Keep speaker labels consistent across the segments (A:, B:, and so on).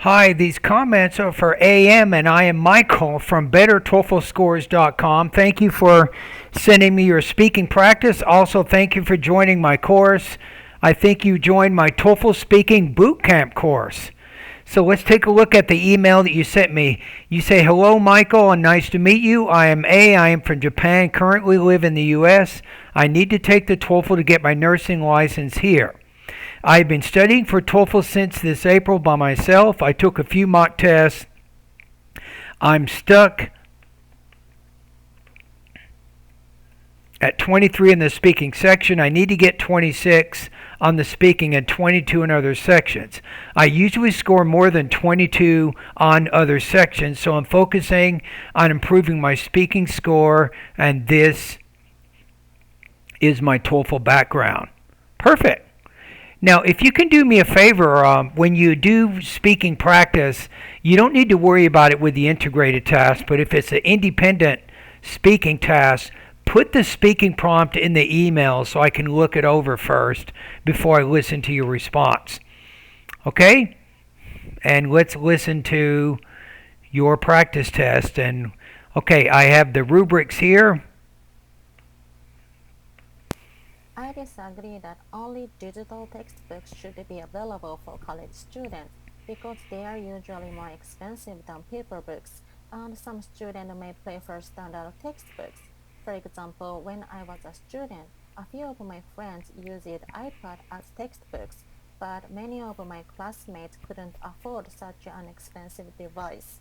A: Hi, these comments are for AM, and I am Michael from BetterTOEFLScores.com. Thank you for sending me your speaking practice. Also, thank you for joining my course. I think you joined my TOEFL Speaking Bootcamp course. So let's take a look at the email that you sent me. You say, "Hello, Michael, and nice to meet you. I am A. I am from Japan, currently live in the U.S. I need to take the TOEFL to get my nursing license here. I've been studying for TOEFL since this April by myself. I took a few mock tests. I'm stuck at 23 in the speaking section. I need to get 26 on the speaking and 22 in other sections. I usually score more than 22 on other sections, so I'm focusing on improving my speaking score, and this is my TOEFL background." Perfect. Now, if you can do me a favor, when you do speaking practice, you don't need to worry about it with the integrated task, but if it's an independent speaking task, put the speaking prompt in the email so I can look it over first before I listen to your response. Okay? And let's listen to your practice test. And okay, I have the rubrics here.
B: I disagree that only digital textbooks should be available for college students because they are usually more expensive than paper books, and some students may prefer standard textbooks. For example, when I was a student, a few of my friends used iPad as textbooks, but many of my classmates couldn't afford such an expensive device.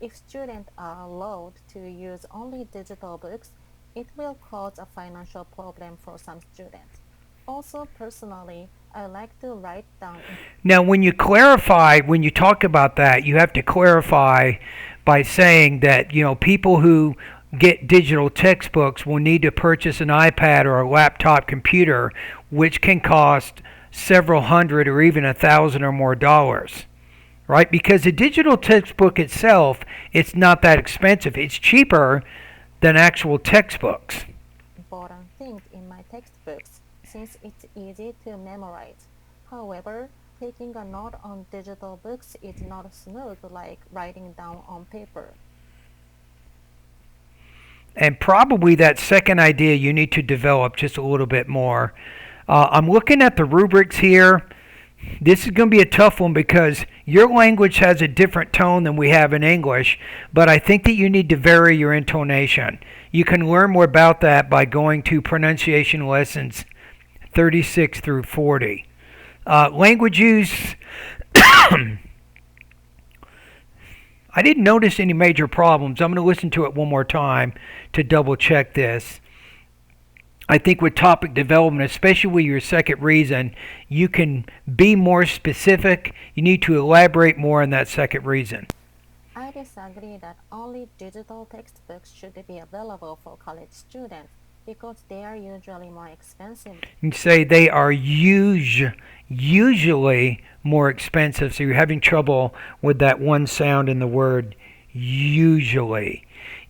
B: If students are allowed to use only digital books, it will cause a financial problem for some students. Also, personally, I like to write down
A: Now, when you clarify, when you talk about that, you have to clarify by saying that, people who get digital textbooks will need to purchase an iPad or a laptop computer, which can cost several hundred or even 1,000 or more dollars, right? Because the digital textbook itself, it's not that expensive. It's cheaper than actual textbooks.
B: important things in my textbooks since it's easy to memorize. However, taking a note on digital books is not smooth like writing down on paper.
A: And probably that second idea you need to develop just a little bit more. I'm looking at the rubrics here. This is going to be a tough one because your language has a different tone than we have in English, but I think that you need to vary your intonation. You can learn more about that by going to pronunciation lessons 36 through 40. Language use, I didn't notice any major problems. I'm going to listen to it one more time to double check this. I think with topic development, especially with your second reason, you can be more specific. You need to elaborate more on that second reason.
B: I disagree that only digital textbooks should be available for college students because they are usually more expensive.
A: You say they are usually more expensive, so you're having trouble with that one sound in the word usually.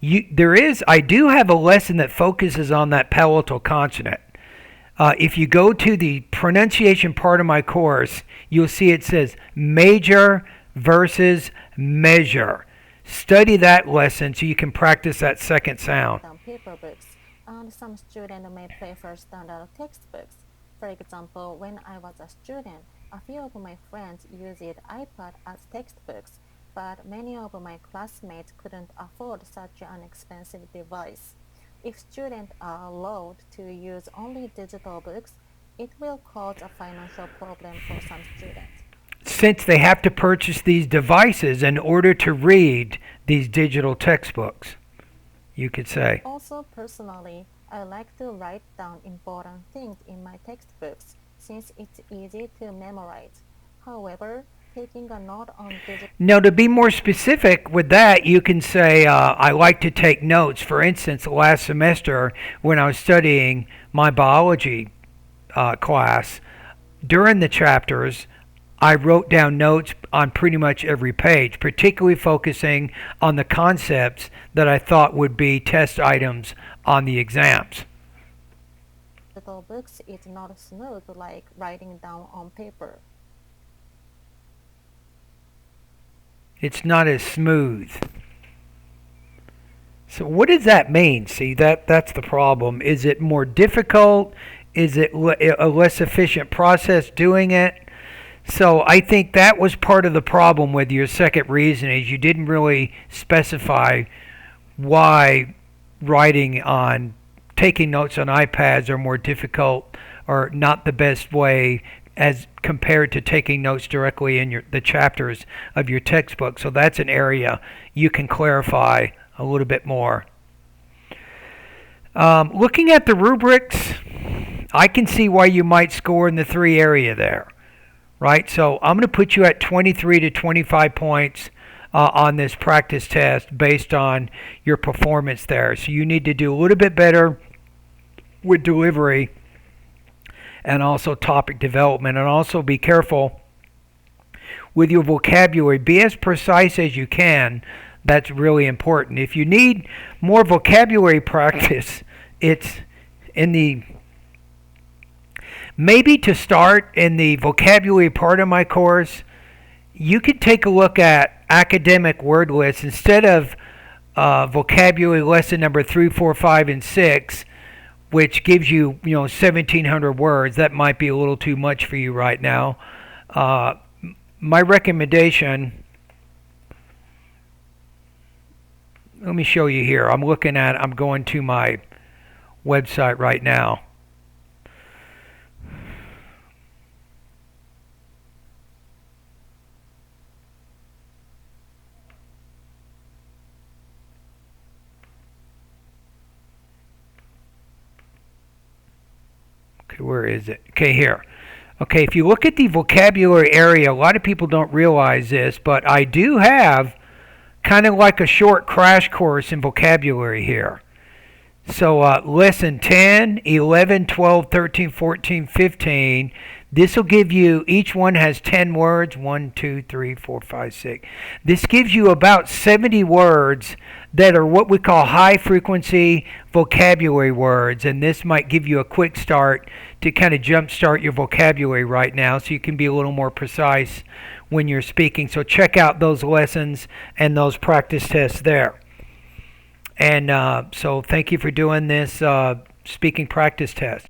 A: I do have a lesson that focuses on that palatal consonant. If you go to the pronunciation part of my course, you'll see it says major versus measure. Study that lesson so you can practice that second sound.
B: Than paper books, and some students may prefer standard textbooks. For example, when I was a student, a few of my friends used iPad as textbooks, but many of my classmates couldn't afford such an expensive device. If students are allowed to use only digital books, it will cause a financial problem for some students.
A: Since they have to purchase these devices in order to read these digital textbooks, you could say.
B: Also, personally, I like to write down important things in my textbooks since it's easy to memorize. However, taking a note on digital
A: Now, to be more specific with that, you can say, I like to take notes. For instance, last semester when I was studying my biology class, during the chapters, I wrote down notes on pretty much every page, particularly focusing on the concepts that I thought would be test items on the exams.
B: books is not smooth like writing down on paper.
A: It's not as smooth. So what does that mean? See, that's the problem. Is it more difficult? Is it a less efficient process doing it? So I think that was part of the problem with your second reason is you didn't really specify why writing on taking notes on iPads are more difficult or not the best way as compared to taking notes directly in the chapters of your textbook. So that's an area you can clarify a little bit more. Looking at the rubrics, I can see why you might score in the 3 area there, right? So I'm going to put you at 23 to 25 points on this practice test based on your performance there. So you need to do a little bit better with delivery and also topic development, and also be careful with your vocabulary. Be as precise as you can. That's really important. If you need more vocabulary practice, it's in the maybe to start in the vocabulary part of my course, you could take a look at academic word lists instead of vocabulary lesson number 3, 4, 5, and 6, which gives you 1,700 words. That might be a little too much for you right now. My recommendation. Let me show you here. I'm going to my website right now. Okay, where is it? Okay, here. Okay, if you look at the vocabulary area, a lot of people don't realize this, but I do have kind of like a short crash course in vocabulary here. So lesson 10, 11, 12, 13, 14, 15. This will give you, each one has 10 words. 1, 2, 3, 4, 5, 6. This gives you about 70 words that are what we call high frequency vocabulary words. And this might give you a quick start to kind of jumpstart your vocabulary right now so you can be a little more precise when you're speaking. So check out those lessons and those practice tests there. And so thank you for doing this speaking practice test.